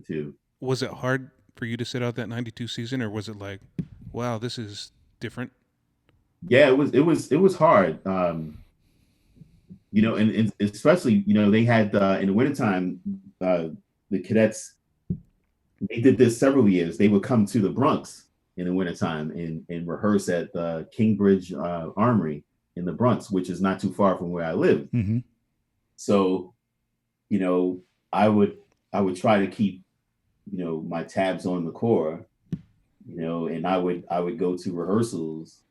too. Was it hard for you to sit out that 92 season, or was it like, wow, this is different? Yeah, it was hard. And especially, they had in the wintertime, the cadets, they did this several years. They would come to the Bronx in the wintertime and rehearse at the Kingbridge Armory in the Bronx, which is not too far from where I live. Mm-hmm. So, you know, I would I would try to keep, my tabs on the core, and I would go to rehearsals,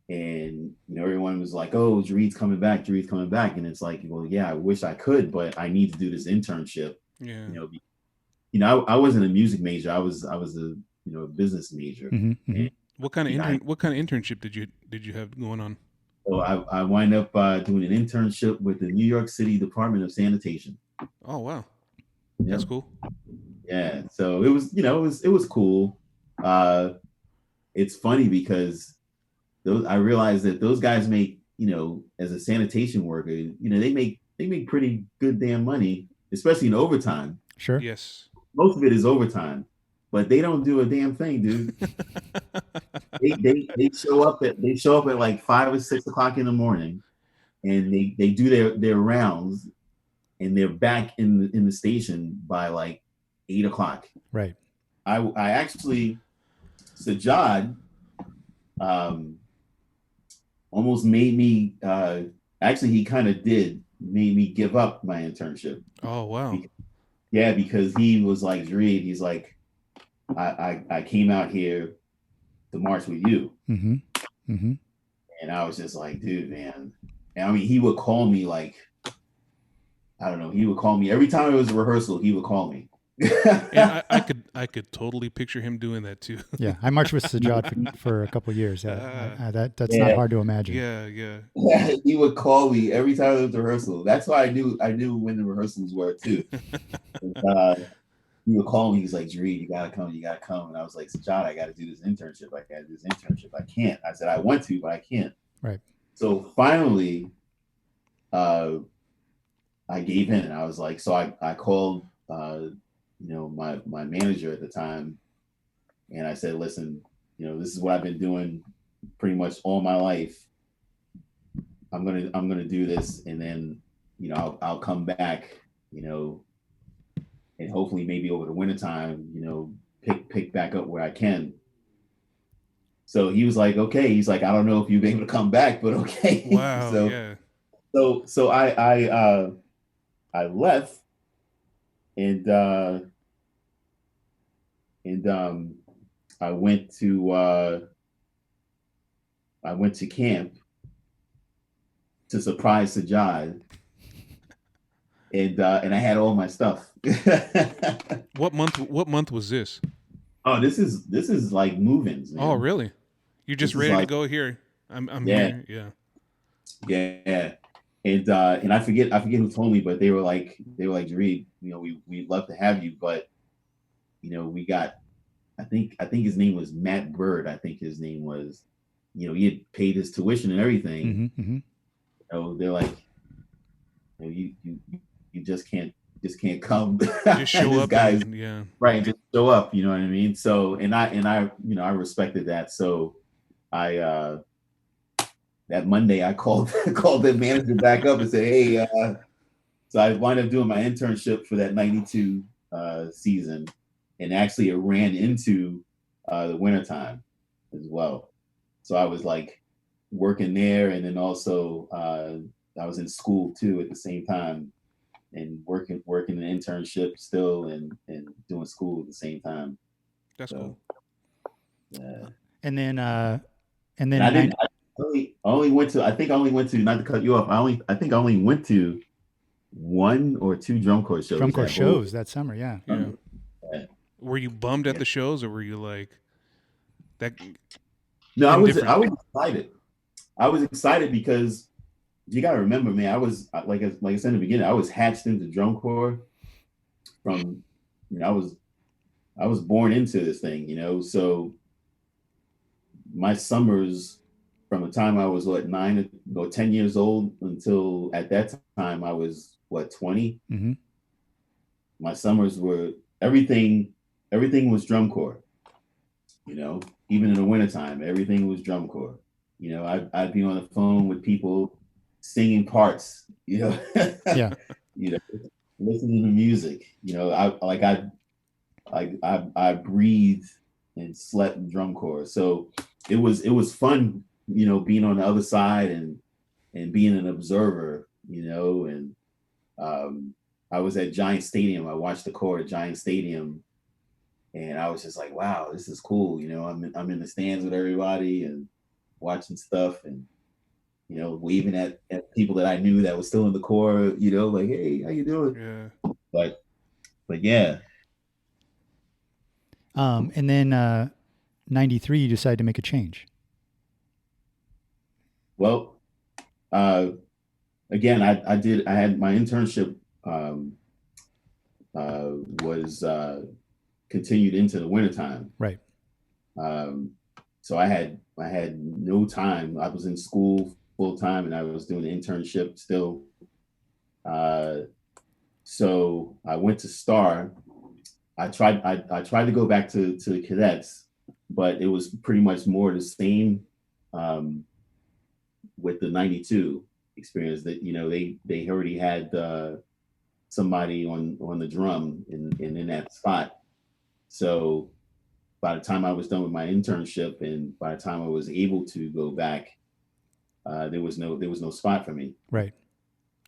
and everyone was like, "Oh, Jareed's coming back, Jareed's coming back," and it's like, well, yeah, I wish I could, but I need to do this internship. Yeah. I wasn't a music major. I was a business major. Mm-hmm. Mm-hmm. And, What kind of I, what kind of internship did you have going on? so I wind up doing an internship with the New York City Department of Sanitation. Oh wow, Yeah, that's cool. yeah. So it was cool. Uh, it's funny because I realized that those guys make, as a sanitation worker, they make pretty good damn money, especially in overtime. Sure. Yes. Most of it is overtime, but they don't do a damn thing, dude. They show up at like 5 or 6 o'clock in the morning, and they do their rounds, and they're back in the station by like 8 o'clock. Right. I actually, Sajad, um, almost made me. Actually, he kind of did made me give up my internship. Oh wow. Yeah, because he was like, Jareed, he's like, I came out here to march with you. Mm-hmm. Mm-hmm. And I was just like, dude, man. And I mean, he would call me like, I don't know, he would call me every time it was a rehearsal, he would call me. Yeah, I could totally picture him doing that too. Yeah, I marched with Sajad for a couple of years. That's Yeah. not hard to imagine. Yeah, yeah. Yeah, he would call me every time it was a rehearsal. That's why I knew when the rehearsals were too. And, he would call me. He's like, Jareed, you gotta come, you gotta come. And I was like, Sajad, I gotta do this internship. I can't. I said I want to, but I can't. Right. So finally, I gave in. And I was like, so I called my manager at the time, and I said, listen, this is what I've been doing pretty much all my life. I'm gonna do this, and then I'll come back, and hopefully maybe over the wintertime, pick back up where I can. So he was like, okay. He's like, I don't know if you'll be able to come back, but okay. Wow. so Yeah. so I left, and I went to camp to surprise Sajad, and I had all my stuff. What month was this? Oh, this is like move-ins, man. Oh, really? You're just This is ready to like- go here. I'm Yeah. here. Yeah. Yeah. And I forget who told me, but they were like, Jareed, we'd love to have you, but we got, I think his name was Matt Bird. I think his name was, he had paid his tuition and everything. Mm-hmm. Mm-hmm. They're like, you just can't come. Just show This up. guy's Yeah. right, just show up. You know what I mean? So, and I respected that. So, I that Monday I called the manager back up and said, hey, so I wound up doing my internship for that 92 season, and actually it ran into the wintertime as well. So I was like working there, and then also I was in school too at the same time, and working an internship still, and doing school at the same time. That's So, cool. yeah. And then And I only went to, I think I only went to, not to cut you off, I think I only went to 1 or 2 drum corps shows. drum corps shows that summer. Yeah. Yeah. Yeah. Were you bummed at the shows, or were you like that? No, I was Indifferent. excited. I was excited because you got to remember, man, I was like I said in the beginning, I was hatched into drum corps from, I was born into this thing, so my summers from the time I was 9 or 10 years old until at that time I was 20. Mm-hmm. My summers were everything was drum corps. You know, even in the wintertime, everything was drum corps. You know, I'd be on the phone with people singing parts. You know, Yeah. you know, listening to music. You know, I breathed and slept in drum corps. So it was fun. You know, being on the other side and being an observer. You know, and I was at Giant Stadium. I watched the corps at Giant Stadium. And I was just like, wow, this is cool. You know, I'm in the stands with everybody and watching stuff and, you know, waving at people that I knew that was still in the corps, you know, like, hey, how you doing? Yeah. But yeah. And then 93, you decided to make a change. Well, again, I had my internship was continued into the wintertime. Right. So I had no time. I was in school full time and I was doing an internship still. So I went to Star. I tried to go back to cadets, but it was pretty much more the same with the 92 experience that, you know, they already had somebody on the drum in that spot. So by the time I was done with my internship and by the time I was able to go back, there was no spot for me. Right.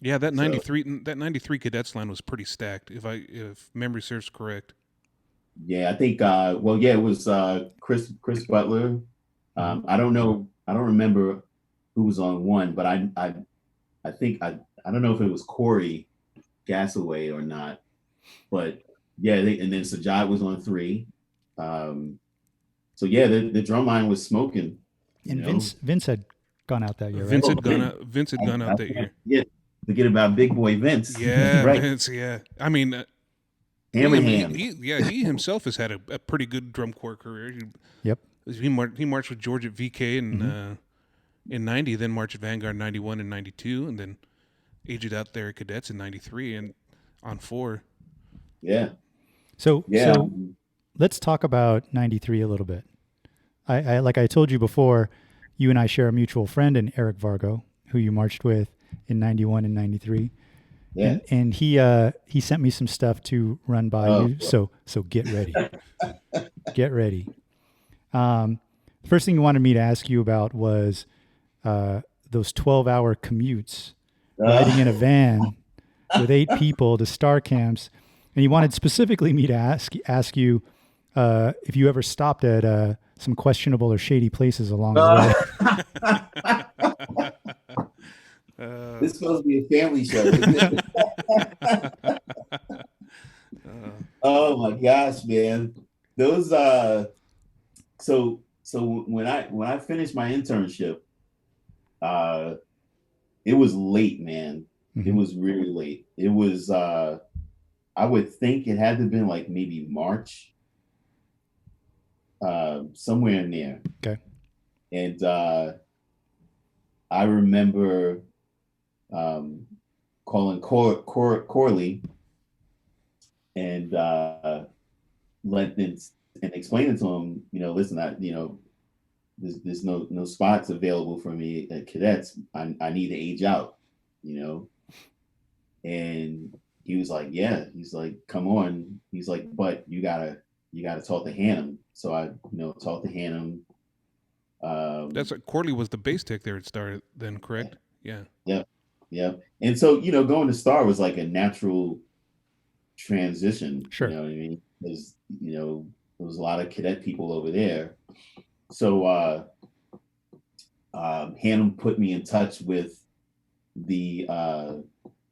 Yeah, that 93 cadets line was pretty stacked, if memory serves correct. Yeah, I think it was Chris Butler. I don't remember who was on one, but I think I don't know if it was Corey Gasaway or not. But yeah, and then Sajad was on 3. So yeah, the drum line was smoking. And Vince had gone out that year, Vince right? had gone out that year. Yeah, forget about big boy Vince. Yeah, right. Vince. Yeah, I mean, Ham. He himself has had a pretty good drum corps career. Yep. He marched with George at VK in 90, then marched at Vanguard 91 and 92, and then aged out there at cadets in 93 and on 4. Yeah. So let's talk about 93 a little bit. I like I told you before, you and I share a mutual friend in Eric Vargo, who you marched with in 91 and 93. Yeah. And he sent me some stuff to run by you. So get ready. Get ready. First thing you wanted me to ask you about was those 12-hour commutes, riding in a van with 8 people to star camps. And he wanted specifically me to ask you if you ever stopped at some questionable or shady places along the way. This is supposed to be a family show. Oh my gosh, man! Those so when I finished my internship, it was late, man. Mm-hmm. It was really late. It was I would think it had to have been like maybe March, somewhere in there. Okay. And I remember calling Corley and explaining to him, you know, listen, there's no spots available for me at cadets. I need to age out, you know. And he was like, yeah. He's like, come on. He's like, but you gotta talk to Hannum. So I, talked to Hannum. That's like Corley was the bass tech there at Star then, correct? Yeah. Yeah. And so, going to Star was like a natural transition. Sure. You know what I mean? There's, there was a lot of cadet people over there. So Hannum put me in touch with the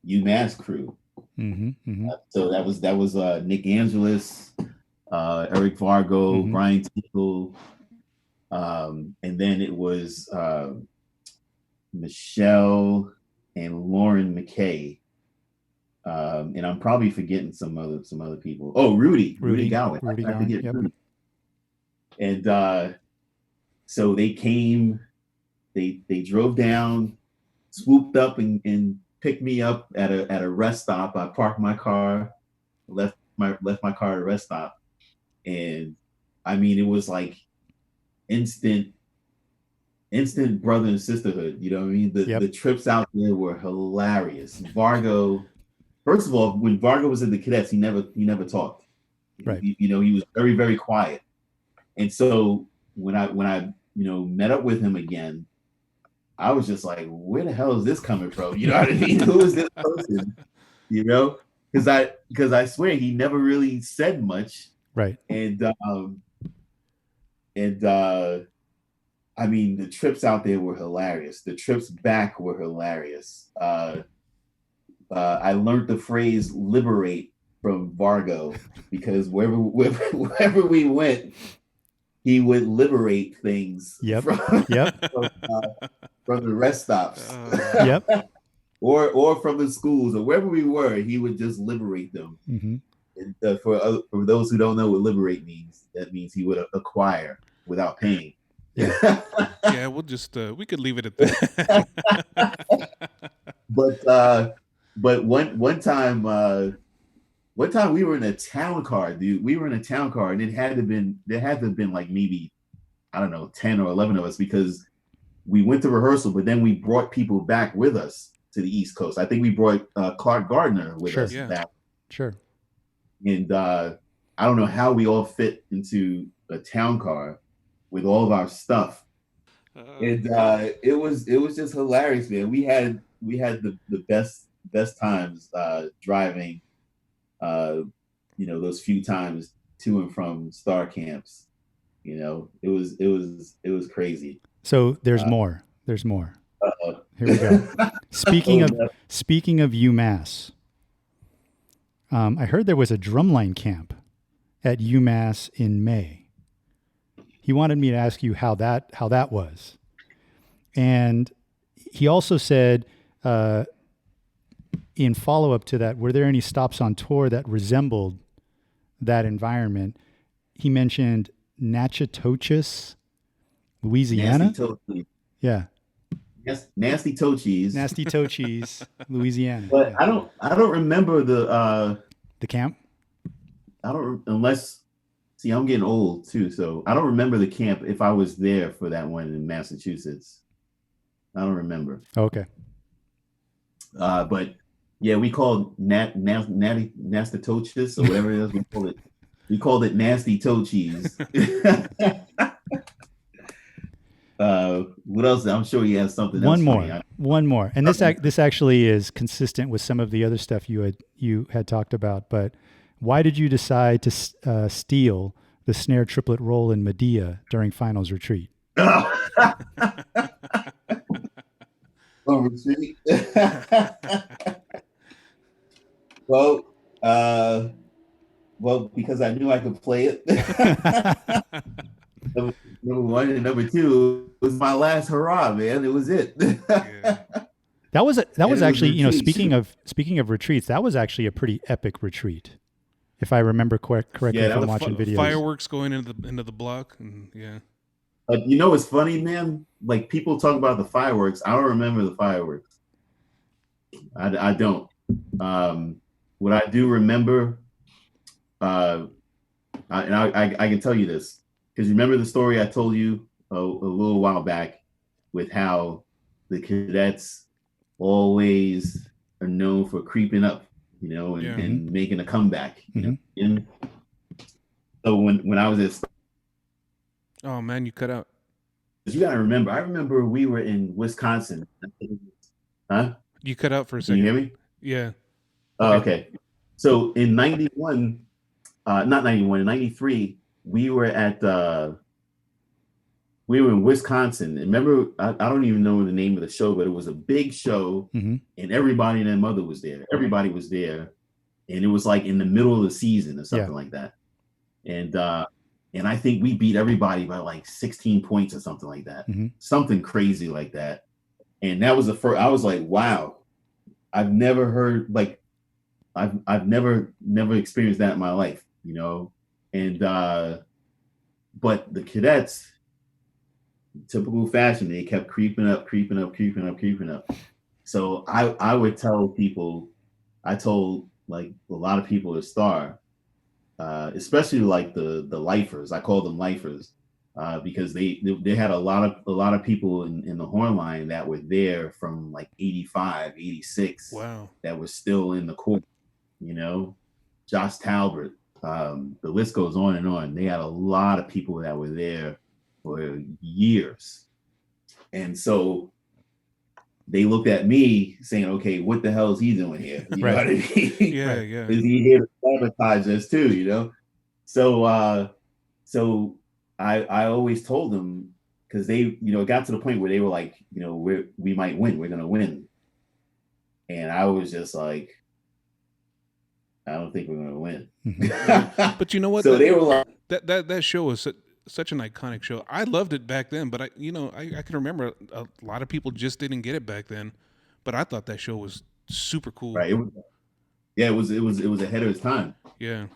UMass crew. Mm-hmm, mm-hmm. So that was Nick Angelis, Eric Vargo, mm-hmm. Brian Tinkle, and then it was Michelle and Lauren McKay, and I'm probably forgetting some other people. Oh, Rudy Gowan. Rudy Gowan. Yep. Rudy. And so they came, they drove down, swooped up and picked me up at a rest stop. I parked my car, left left my car at a rest stop, and I mean it was like instant brother and sisterhood. You know what I mean? The trips out there were hilarious. Vargo, first of all, when Vargo was in the cadets, he never talked. Right. He was very, very quiet. And so when I met up with him again, I was just like, where the hell is this coming from? You know what I mean? Who is this person? You know? Because I swear he never really said much. Right. And I mean, the trips out there were hilarious. The trips back were hilarious. I learned the phrase "liberate" from Vargo because wherever we went, he would liberate things. From the rest stops. or from the schools or wherever we were, he would just liberate them. Mm-hmm. And for those who don't know what liberate means, that means he would acquire without paying. Yeah, we'll just we could leave it at that. But one time we were in a town car, dude. We were in a town car, and there had to have been like maybe, I don't know, 10 or 11 of us, because we went to rehearsal, but then we brought people back with us to the East Coast. I think we brought Clark Gardner with us back. Sure. And I don't know how we all fit into a town car with all of our stuff. And it was just hilarious, man. We had the best times driving, those few times to and from star camps. You know, it was crazy. So there's more. There's more. Here we go. Speaking of UMass, I heard there was a drumline camp at UMass in May. He wanted me to ask you how that was, and he also said, in follow up to that, were there any stops on tour that resembled that environment? He mentioned Natchitoches, Louisiana. Yeah. Yes, Nasty Toe Cheese. Nasty Toe Cheese, Louisiana. But yeah. I don't remember the camp. See, I'm getting old too, so I don't remember the camp if I was there for that one in Massachusetts. I don't remember. Okay. But yeah, we called Nasty Toe Cheese or whatever it is. We called it Nasty Toe Cheese. What else? I'm sure he has something else. One more. And this actually is consistent with some of the other stuff you had talked about. But why did you decide to steal the snare triplet roll in Medea during finals retreat? Retreat. Well, because I knew I could play it. Number one, and number two, it was my last hurrah, man. It was it. Yeah. That was actually, speaking of retreats, that was actually a pretty epic retreat, if I remember correctly from watching videos. Fireworks going into the block, and yeah. What's funny, man? Like, people talk about the fireworks. I don't remember the fireworks. I don't. What I do remember, I can tell you this. Because remember the story I told you a little while back with how the cadets always are known for creeping up, and making a comeback. And so when I was at... Oh, man, you cut out. You got to remember, I remember we were in Wisconsin. Huh? You cut out for a second. Can you hear me? Yeah. Oh, okay. So in 91, not 91, in 93, we were in Wisconsin. And remember, I don't even know the name of the show, but it was a big show, and everybody and their mother was there. Everybody was there, and it was like in the middle of the season or something like that. And I think we beat everybody by like 16 points or something like that, something crazy like that. And that was the first. I was like, wow, I've never heard I've never experienced that in my life, And but the cadets, typical fashion, they kept creeping up. So I would tell people, I told like a lot of people at Star, especially like the lifers. I call them lifers because they had a lot of people in the horn line that were there from like 85, 86 Wow. that were still in the court. You know, Josh Talbot. The list goes on and on. They had a lot of people that were there for years, and so they looked at me saying, "Okay, what the hell is he doing here?" You know what I mean? Yeah, yeah. Is he here to sabotage us too? You know? So, so I always told them because they, it got to the point where they were like, we might win. We're gonna win, and I was just like, I don't think we're gonna win. But you know what? So they were like, that show was such an iconic show. I loved it back then, but I can remember a lot of people just didn't get it back then. But I thought that show was super cool. Right. It was ahead of its time. Yeah.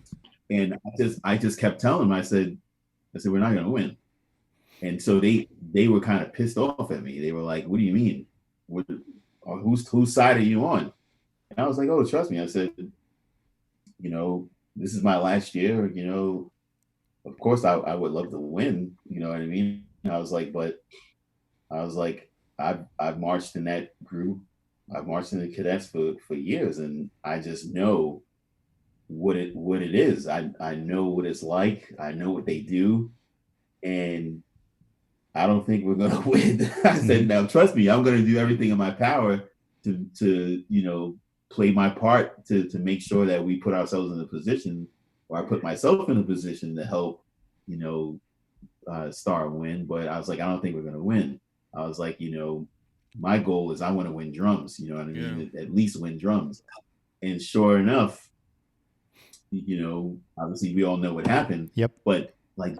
And I just kept telling them, I said, we're not gonna win. And so they were kind of pissed off at me. They were like, what do you mean? Whose side are you on? And I was like, oh, trust me. I said, this is my last year, of course I would love to win, you know what I mean? I was like, I've marched in that group. I've marched in the cadets for years, and I just know what it is. I know what it's like. I know what they do, and I don't think we're gonna win. I said, now trust me, I'm gonna do everything in my power to play my part to make sure that we put ourselves in a position, or I put myself in a position to help, Star win. But I was like, I don't think we're gonna win. I was like, my goal is I want to win drums, you know what I mean? At least win drums. And sure enough, obviously we all know what happened. Yep. But like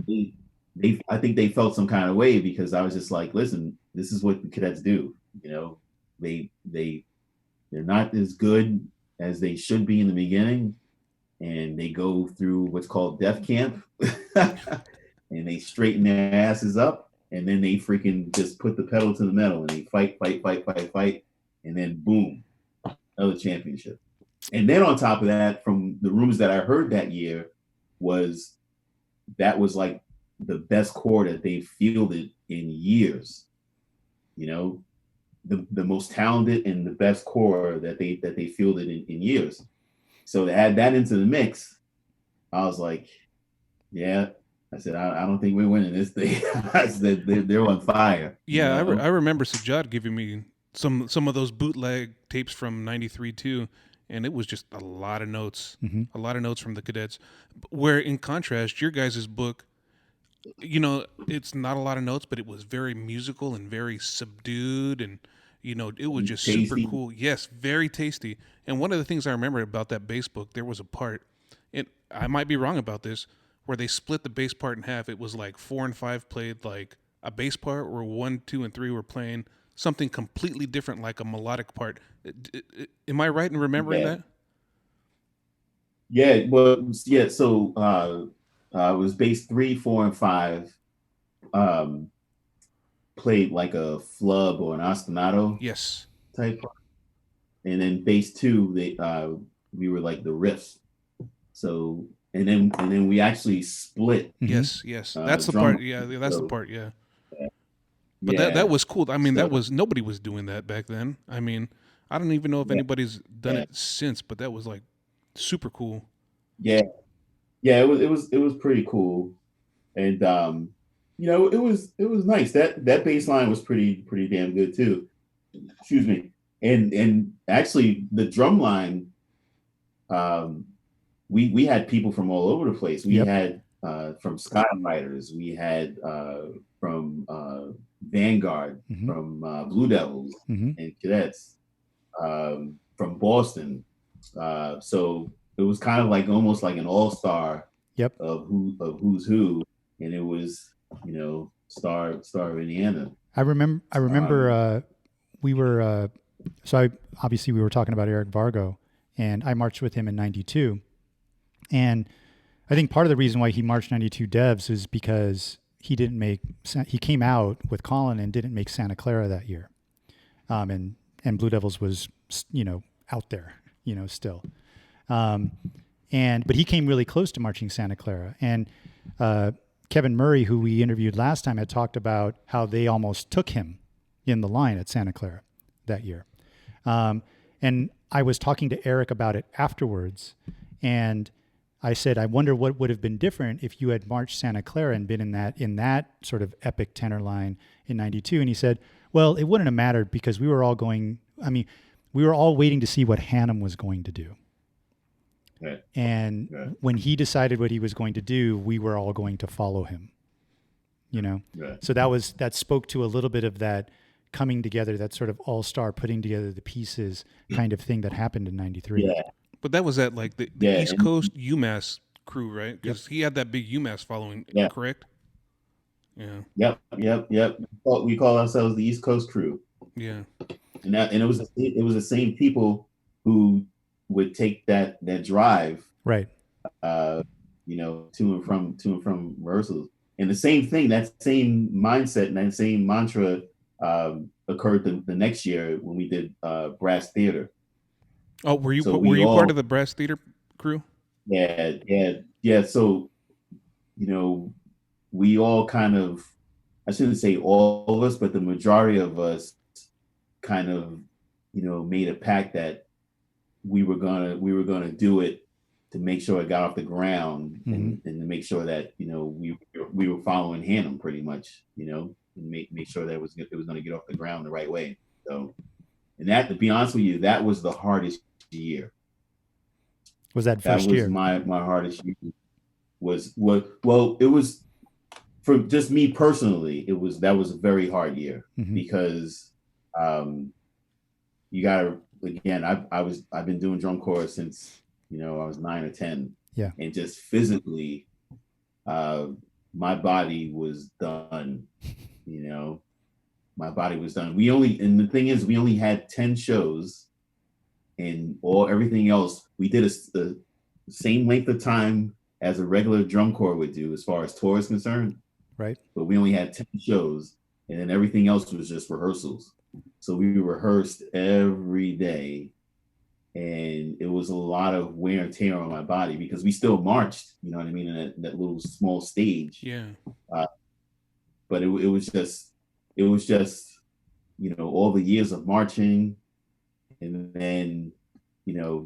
I think they felt some kind of way because I was just like, listen, this is what the cadets do. They're not as good as they should be in the beginning, and they go through what's called death camp, and they straighten their asses up, and then they freaking just put the pedal to the metal, and they fight, and then boom, another championship. And then on top of that, from the rumors that I heard that year, was like the best corps that they fielded in years. The most talented and the best corps that they fielded in years. So to add that into the mix, I was like, yeah. I said, I don't think we're winning this thing. I said, they're on fire. Yeah, I remember Sajjad giving me some of those bootleg tapes from '93 too, and it was just a lot of notes, a lot of notes from the cadets. Where in contrast, your guys' book, it's not a lot of notes, but it was very musical and very subdued, and it was just tasty. Super cool. Yes, very tasty. And one of the things I remember about that bass book, there was a part, and I might be wrong about this, where they split the bass part in half. It was like 4 and 5 played like a bass part, where 1, 2, and 3 were playing something completely different, like a melodic part. Am I right in remembering that? Yeah, well, yeah. So it was bass 3, 4, and 5. Played like a flub or an ostinato. Yes. Type. And then bass 2, we were like the riffs. So and then we actually split. Yes. That's the part. Yeah, that's the part. Yeah. But that was cool. I mean, nobody was doing that back then. I mean, I don't even know if anybody's done it since, but that was like super cool. Yeah. It was pretty cool. And it was nice. That bass line was pretty damn good too. Excuse me. And actually the drum line, we had people from all over the place. We had from Skywriters, we had from Vanguard, from Blue Devils and Cadets, from Boston. So it was kind of like almost like an all-star of who's who, and it was Star of Indiana. I remember we were obviously we were talking about Eric Vargo, and I marched with him in '92. And I think part of the reason why he marched 92 Devs is because he came out with Colin and didn't make Santa Clara that year. And Blue Devils was, out there, still. But he came really close to marching Santa Clara. And Kevin Murray, who we interviewed last time, had talked about how they almost took him in the line at Santa Clara that year. And I was talking to Eric about it afterwards, and I said, I wonder what would have been different if you had marched Santa Clara and been in that sort of epic tenor line in '92. And he said, well, it wouldn't have mattered because we were all waiting to see what Hannum was going to do. Right. And when he decided what he was going to do, we were all going to follow him, Right. So that spoke to a little bit of that coming together, that sort of all-star putting together the pieces kind of thing that happened in '93. Yeah. But that was at like the East Coast UMass crew, right? Because he had that big UMass following, correct? Yeah. Yep. We call ourselves the East Coast crew. Yeah. And it was the same people who would take that drive, right? To and from rehearsals, and the same thing, that same mindset and that same mantra occurred the next year when we did brass theater. Oh, were you part of the brass theater crew? Yeah. So, we all kind of, I shouldn't say all of us, but the majority of us kind of, made a pact that we were gonna do it to make sure it got off the ground, and to make sure that we were following Hannum pretty much, and make sure that it was going to get off the ground the right way. So, and that, to be honest with you, that was the hardest year. Was that first year? My hardest year. It was for just me personally. That was a very hard year because you gotta. Again, I've been doing drum corps since I was 9 or 10. Yeah. And just physically, my body was done. My body was done. And the thing is, we only had 10 shows, and everything else we did the same length of time as a regular drum corps would do as far as tour is concerned. Right. But we only had 10 shows, and then everything else was just rehearsals. So we rehearsed every day, and it was a lot of wear and tear on my body because we still marched, in that little small stage. Yeah. But it was just, all the years of marching, and then,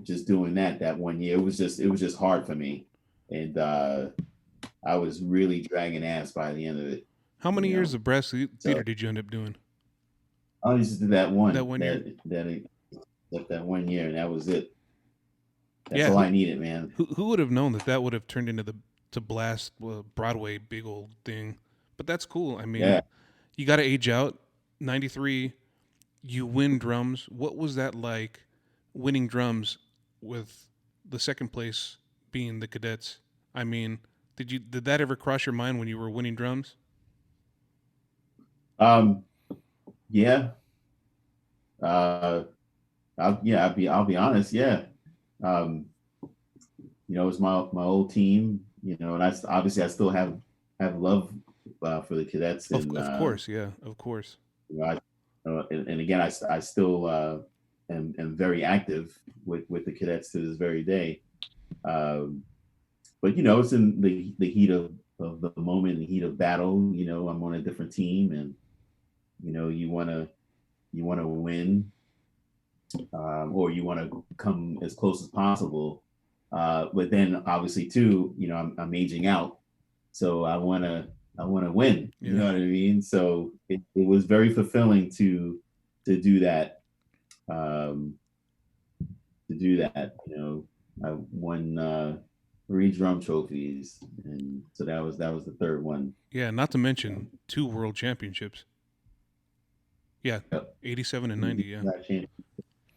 just doing that 1 year. It was just hard for me, and I was really dragging ass by the end of it. How many years of brass theater did you end up doing? I just did that one. That 1 year. That 1 year, and that was it. That's all I needed, man. Who would have known that would have turned into to Blast Broadway big old thing? But that's cool. I mean, you got to age out. '93, you win drums. What was that like, winning drums with the second place being the Cadets? I mean, did that ever cross your mind when you were winning drums? Yeah. I'll be honest. Yeah. It's my old team, and I obviously I still have love for the Cadets. And, of course. Yeah. Of course. And again, I still am very active with the Cadets to this very day. But it's in the heat of the moment, the heat of battle. I'm on a different team, and you want to win, or you want to come as close as possible. But then obviously too, I'm aging out, so I want to win. You know what I mean? So it was very fulfilling to do that. I won 3 drum trophies, and so that was the third one. Yeah, not to mention 2 world championships. Yeah, Yep. 87 and 90. Yeah,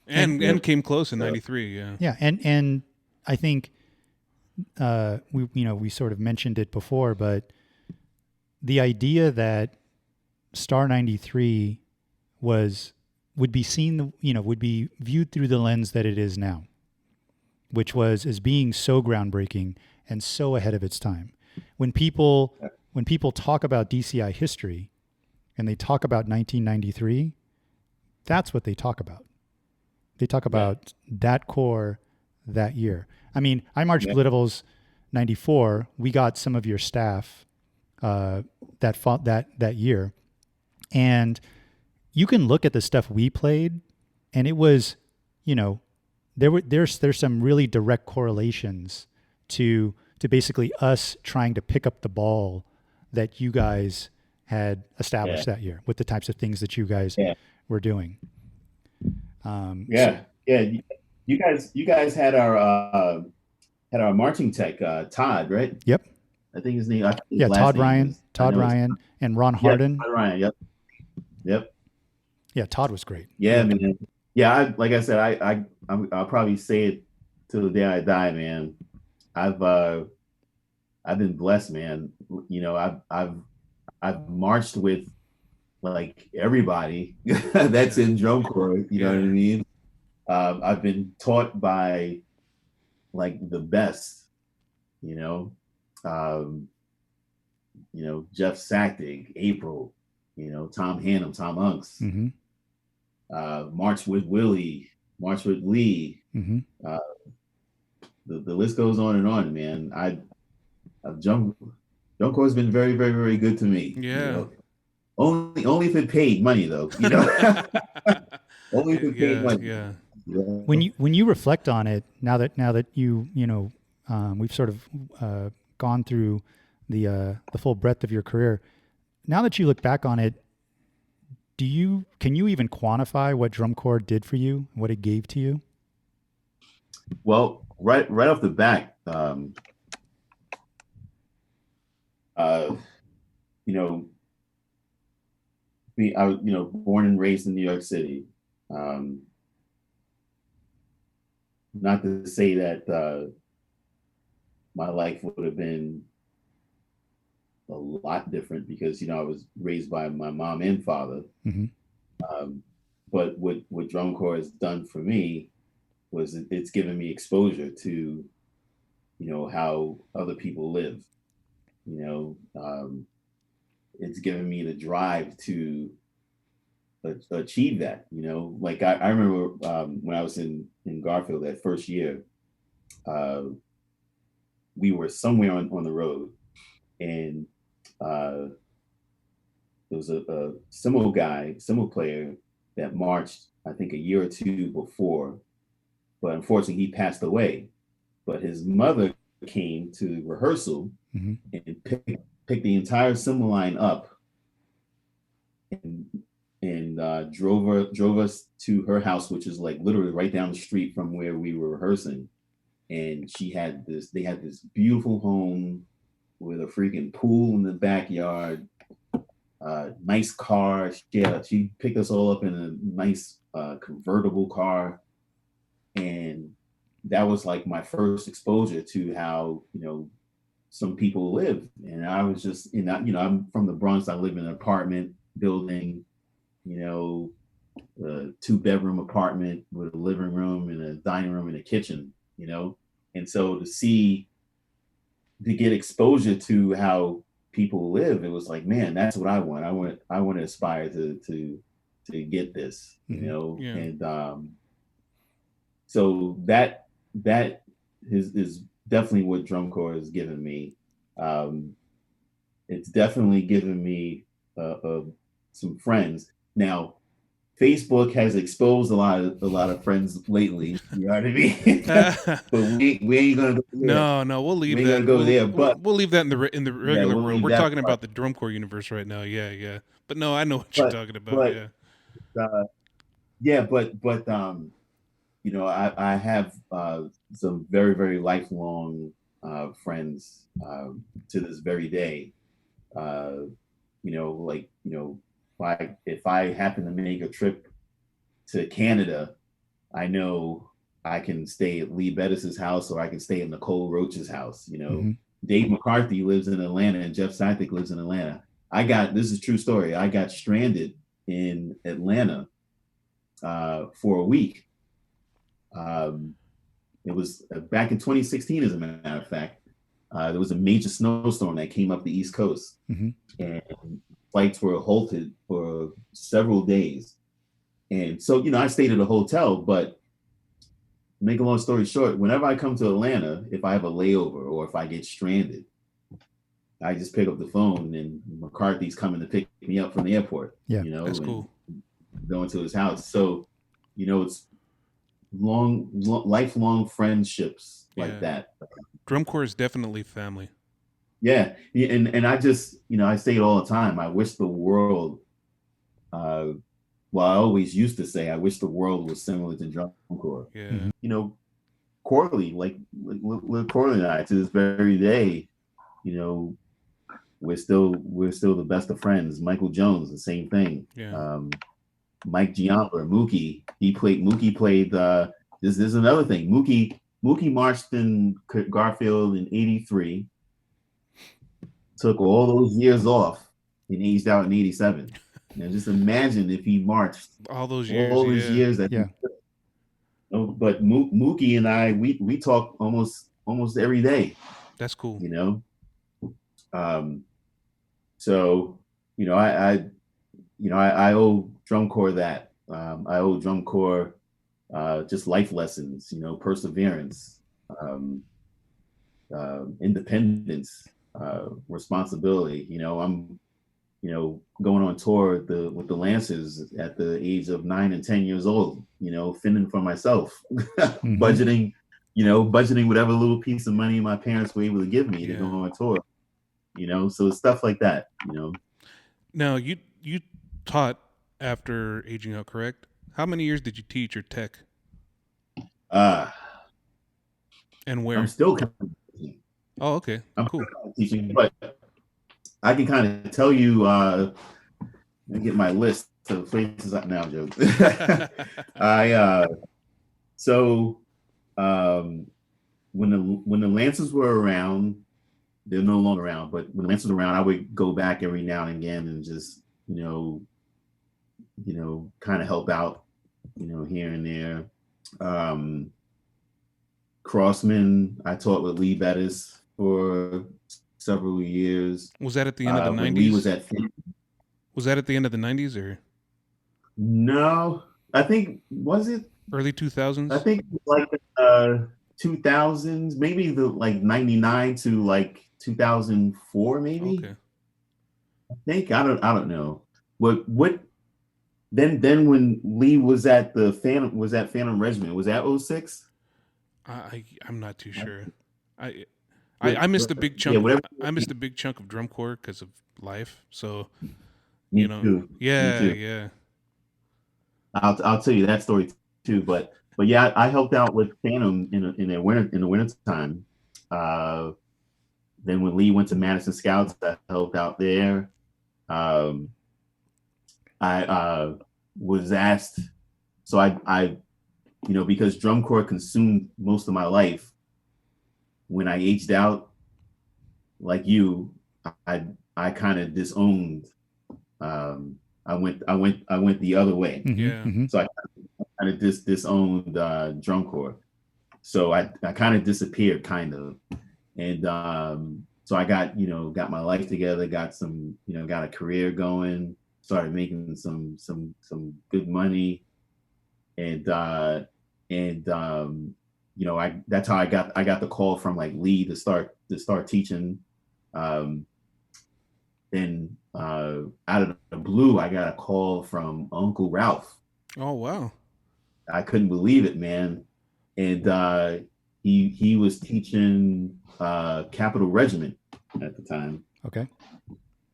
and came close in '93. Yeah, yeah, and I think we sort of mentioned it before, but the idea that Star 93 would be seen, would be viewed through the lens that it is now, which was as being so groundbreaking and so ahead of its time. When people talk about DCI history and they talk about 1993, that's what they talk about. They talk about that core that year. I mean, I marched Blittivals 94. We got some of your staff that fought that year. And you can look at the stuff we played, and it was, you know, there's some really direct correlations to basically us trying to pick up the ball that you guys had established that year with the types of things that you guys were doing. You guys had our marching tech, Todd, right? Yep. I think his name. Todd Ryan and Ron Harden. Todd Ryan. Yep. Yeah, Todd was great. Yeah, man. Yeah, like I said, I'll probably say it till the day I die, man. I've been blessed, man. You know, I've marched with like everybody that's in drum corps. You know what I mean? I've been taught by like the best. You know, Jeff Sacktig, April. You know, Tom Hannum, Tom Unks. Mm-hmm. March with Willie, March with Lee. Mm-hmm. The list goes on and on, man. I've drum corps has been very, very, very good to me. Yeah. You know? Only if it paid money, though. You know, only if it paid money. Yeah. When you reflect on it, now that we've sort of gone through the full breadth of your career. Now that you look back on it, can you even quantify what drum corps did for you, what it gave to you? Well, right off the bat, I was born and raised in New York City. Not to say that my life would have been a lot different because I was raised by my mom and father. Mm-hmm. But what drum corps has done for me was it's given me exposure to how other people live. It's given me the drive to achieve that. Like I remember when I was in Garfield that first year, we were somewhere on the road, and there was a cymbal player that marched, I think, a year or two before, but unfortunately he passed away. But his mother came to rehearsal mm-hmm. and picked the entire cymbal line up and drove us to her house, which is like literally right down the street from where we were rehearsing. And they had this beautiful home with a freaking pool in the backyard, nice car. She picked us all up in a nice convertible car. And that was like my first exposure to how, some people live. And I was just, I'm from the Bronx. I live in an apartment building, a 2-bedroom apartment with a living room and a dining room and a kitchen, And so to get exposure to how people live, it was like, man, that's what I want. I want to aspire to get this, Mm-hmm. Yeah. And so that is definitely what drum corps has given me. It's definitely given me some friends. Now, Facebook has exposed a lot of friends lately. You know what I mean? But we ain't gonna go there. No, we'll leave we that. ain't gonna go there. But we'll leave that in the regular we'll room. leave We're that talking part. about the drum corps universe right now. Yeah. But no, I know what you're talking about. I have some very, very lifelong friends to this very day. If I happen to make a trip to Canada, I know I can stay at Lee Bettis's house, or I can stay at Nicole Roach's house. Mm-hmm. Dave McCarthy lives in Atlanta, and Jeff Sacktig lives in Atlanta. This is a true story. I got stranded in Atlanta for a week. It was back in 2016, as a matter of fact. There was a major snowstorm that came up the East Coast, mm-hmm. and flights were halted for several days. And so, I stayed at a hotel, but make a long story short, whenever I come to Atlanta, if I have a layover or if I get stranded, I just pick up the phone and McCarthy's coming to pick me up from the airport. Yeah. That's cool. Going to his house. So, it's lifelong friendships like that. Drum corps is definitely family. Yeah. And I just, I say it all the time. I wish the world, I always used to say, I wish the world was similar to drum corps. Yeah. Corley, like Corley and I, to this very day, we're still the best of friends. Michael Jones, the same thing. Yeah. Mike Giambler, Mookie played. This is another thing. Mookie marched in Garfield in '83. Took all those years off and aged out in '87. Now just imagine if he marched all those years. That. But Mookie and I, we talk almost every day. That's cool. So I owe drum corps that. I owe drum corps just life lessons, perseverance, independence, responsibility. I'm going on tour with the Lancers at the age of 9 and 10 years old, fending for myself, budgeting whatever little piece of money my parents were able to give me to go on tour, so stuff like that, Now you taught after aging out, correct? How many years did you teach or tech? And where? I'm still Oh, okay. I'm cool. Teaching, but I can kind of tell you, let me get my list of places now, Joe. When the Lancers were around, they're no longer around, but when the Lancers were around, I would go back every now and again and just, kind of help out, here and there. Crossman, I taught with Lee Bettis for several years. Was that at the end of the 90s? Lee was that at the end of the 90s or? No, I think, was it? Early 2000s? I think like 2000s, maybe the like 99 to like 2004, maybe. Okay. I think, I don't know. What then when Lee was at the Phantom Regiment, was that 06? I'm not too sure. I missed a big chunk. Yeah, I missed a big chunk of drum corps because of life. So, Me too. Yeah. I'll tell you that story too. But yeah, I helped out with Phantom in the winter time. Then when Lee went to Madison Scouts, I helped out there. I was asked, so I because drum corps consumed most of my life. When I aged out, like you, I kind of disowned. I went the other way. Yeah. So I kind of disowned drum corps. So I kind of disappeared, kind of, and so I got my life together, got a career going, started making some good money, and that's how I got the call from like Lee to start teaching. Then out of the blue, I got a call from Uncle Ralph. Oh wow! I couldn't believe it, man. And he was teaching Capital Regiment at the time. Okay.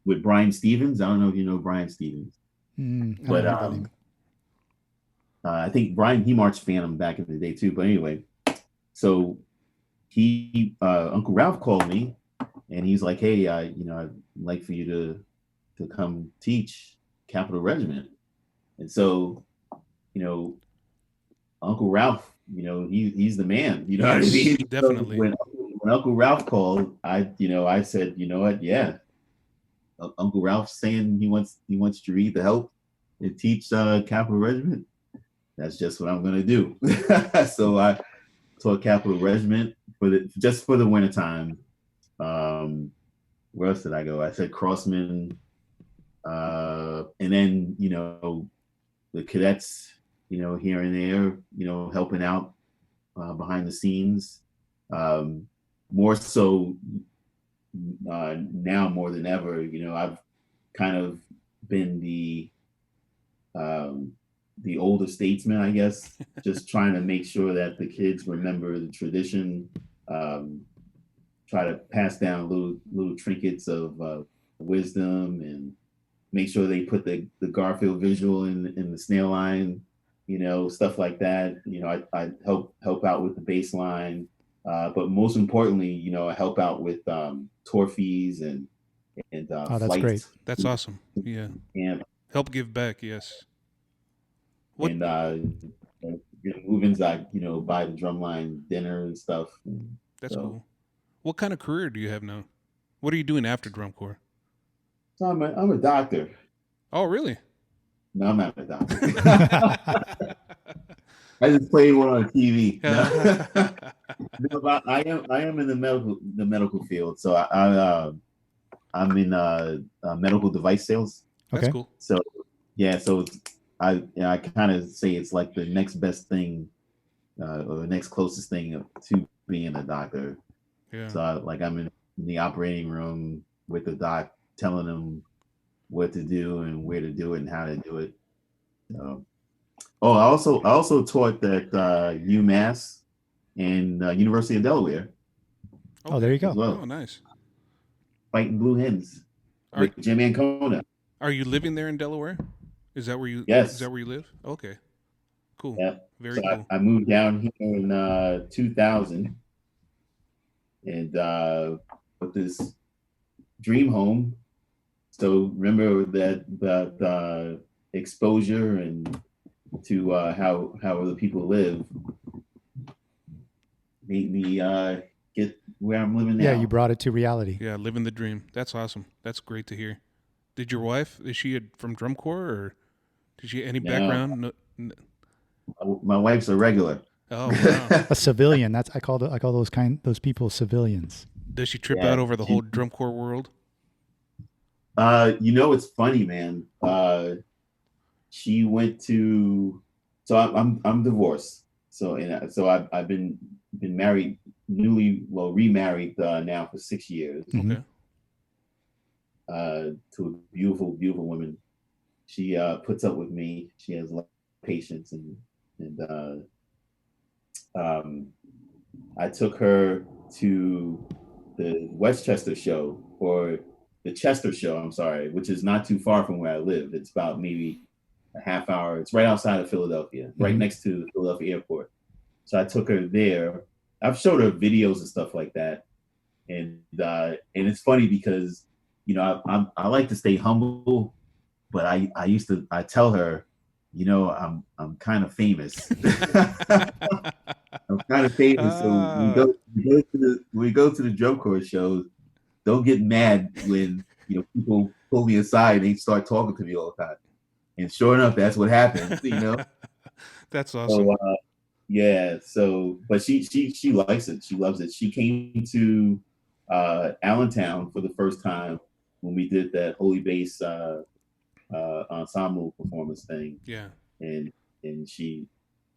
With Brian Stevens. I don't know if you know Brian Stevens, but I think Brian, he marched Phantom back in the day too. But anyway, so Uncle Ralph called me, and he's like, "Hey, I'd like for you to come teach Capital Regiment." And so, Uncle Ralph, he's the man. You know what I mean? Definitely. So when Uncle Ralph called, I said, you know what? Yeah, Uncle Ralph's saying he wants Jerede to help and teach Capital Regiment. That's just what I'm gonna do. So I taught Capital Regiment for the wintertime. Where else did I go? I said Crossman, and then the cadets, here and there, helping out. behind the scenes. More so now more than ever, I've kind of been the older statesman, I guess, just trying to make sure that the kids remember the tradition, try to pass down little trinkets of wisdom, and make sure they put the Garfield visual in the snail line, stuff like that. I help out with the baseline, but most importantly, I help out with tour fees and that's flights. great. That's awesome. Yeah. And help give back. Yes. What? And move-ins, I buy the drumline dinner and stuff. That's cool. What kind of career do you have now? What are you doing after drum corps? So I'm a doctor. Oh, really? No, I'm not a doctor. I just played one on TV. No, but I am in the medical field. So I'm in medical device sales. That's cool. So yeah, so I kind of say it's like the next best thing, or the next closest thing to being a doctor. Yeah. So I'm in the operating room with the doc, telling them what to do and where to do it and how to do it. I also taught at UMass and University of Delaware. Oh, there you go. Well. Oh, nice. Fighting Blue Hens with Jim Ancona. Are you living there in Delaware? Is that where you? Yes. Is that where you live? Okay. Cool. Yeah. Very cool. I moved down here in 2000, and with this dream home. So remember that exposure and to how other people live made me get where I'm living now. Yeah, you brought it to reality. Yeah, living the dream. That's awesome. That's great to hear. Did your wife, is she from drum corps, or did she any background? No. My wife's a regular. Oh, wow. A civilian. I call those people civilians. Does she trip out over the whole drum corps world? It's funny, man. She went to. So I'm divorced. So I've been married, remarried now for 6 years. Okay. To a beautiful, beautiful woman. She puts up with me. She has a lot of patience, and I took her to the Westchester show, or the Chester show, I'm sorry, which is not too far from where I live. It's about maybe a half hour. It's right outside of Philadelphia, right next to the Philadelphia airport. So I took her there. I've showed her videos and stuff like that. And it's funny because, I like to stay humble, but I tell her, I'm kind of famous. I'm kind of famous. So we go to the drum corps shows. Don't get mad when people pull me aside and they start talking to me all the time. And sure enough, that's what happened. That's awesome. So but she likes it. She loves it. She came to Allentown for the first time when we did that Holy Bass ensemble performance thing. Yeah. And she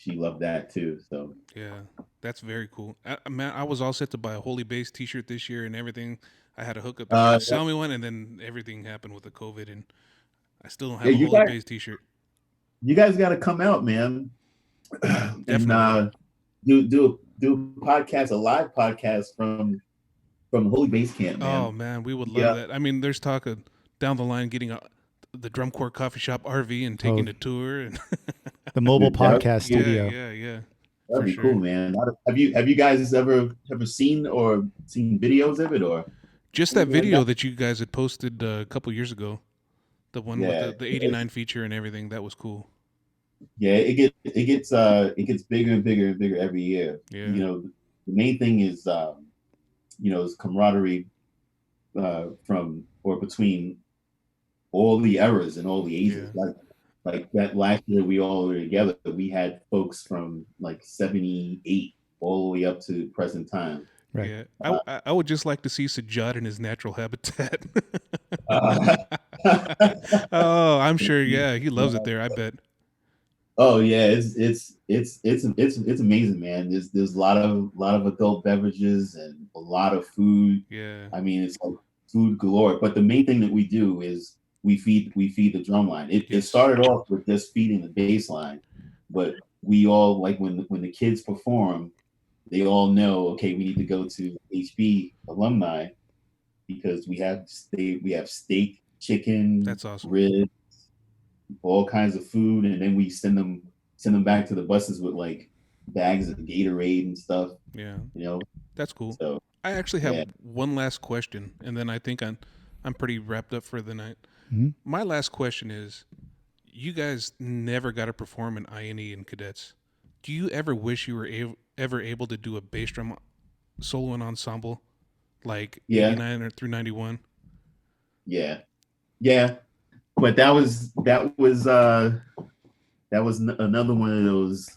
loved that too. So yeah, that's very cool. Man, I was all set to buy a Holy Bass T-shirt this year and everything. I had a hookup to sell me one, and then everything happened with the COVID, and I still don't have a Holy Bass T-shirt. You guys got to come out, man, and do a podcast, a live podcast from Holy Bass Camp, man. Oh man, we would love that. I mean, there's talk of down the line getting the Drum Corps Coffee Shop RV and taking a tour, and the mobile podcast studio. Yeah. That'd be cool, man. Have you guys ever seen videos of it, or just that video that you guys had posted a couple years ago, the one with the 89 feature and everything? That was cool. Yeah, it gets bigger and bigger and bigger every year. Yeah. The main thing is is camaraderie from or between all the eras and all the ages. Yeah. Like that last year we all were together. We had folks from like 78 all the way up to present time. Right. Yeah. I would just like to see Sajjad in his natural habitat. Oh, I'm sure. Yeah, he loves it there. I bet. Oh yeah, it's amazing, man. There's a lot of adult beverages and a lot of food. Yeah, I mean, it's like food galore. But the main thing that we do is we feed the drum line. It yes, started off with just feeding the bass line, but we all like when the kids perform, they all know, okay, we need to go to HB alumni because we have steak, chicken, that's awesome. ribs, all kinds of food, and then we send them back to the buses with like bags of Gatorade and stuff. Yeah, You know, that's cool. so I actually have yeah, one last question, and then I think I'm pretty wrapped up for the night. Hmm. My last question is: you guys never got to perform in INE in cadets. Do you ever wish you were ever able to do a bass drum solo and ensemble like yeah, 89 or through 91? yeah, yeah. But that was another one of those.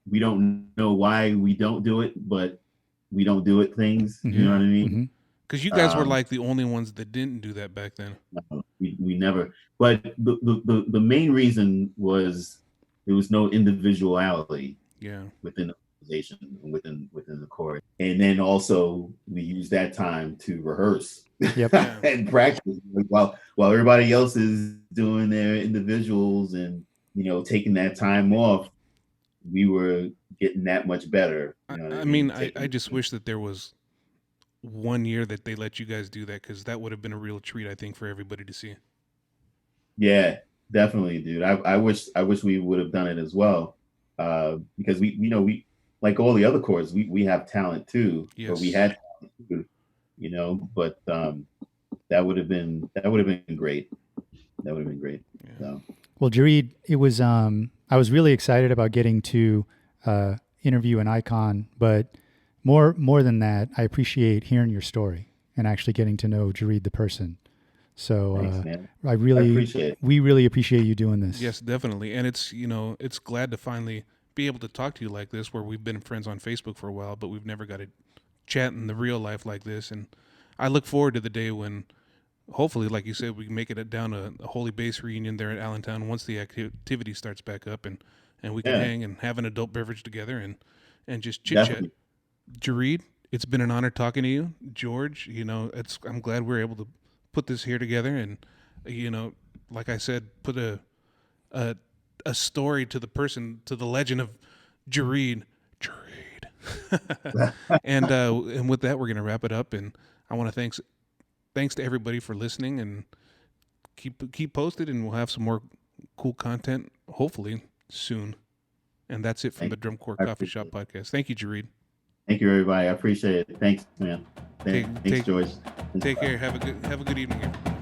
We don't know why we don't do it, but we don't do it things. You know Yeah, what I mean? Hmm. because you guys were Um, like the only ones that didn't do that back then. we never. But the main reason was there was no individuality Yeah, within the organization, within the chorus, and then also we use that time to rehearse Yep. yeah. and practice while everybody else is doing their individuals and taking that time off. We were getting that much better. You know what I I mean? mean, I just wish that there was one year that they let you guys do that because that would have been a real treat, I think, for everybody to see. Yeah, definitely, dude. I wish we would have done it as well. Because we like all the other chords, we have talent too, or we Yes. had talent too, but that would have been great. That would have been great. Yeah. So Well, Jerede, it was I was really excited about getting to interview an icon, but more than that, I appreciate hearing your story and actually getting to know Jerede the person. So thanks, man. I I really, appreciate it. we really appreciate you doing this. Yes, definitely. And it's, it's glad to finally be able to talk to you like this, where we've been friends on Facebook for a while, but we've never got to chat in the real life like this. And I look forward to the day when, hopefully, like you said, we can make it down to a Holy Bass reunion there at Allentown once the activity starts back up, and we can Yeah, hang and have an adult beverage together and just chit chat. definitely. Jareed, it's been an honor talking to you. George, I'm glad we're able to put this here together and, you know, like I said, put a a story to the legend of Jareed. Jareed. And with that, we're gonna wrap it up. And I want to thanks to everybody for listening, and keep posted, and we'll have some more cool content hopefully soon. And that's it from Thank the Drum Corps I Coffee Shop appreciate it. podcast. Thank you, Jareed. Thank you, everybody. I appreciate it. Thanks, man. Take Thanks, take George. take care. Have a good evening, everybody.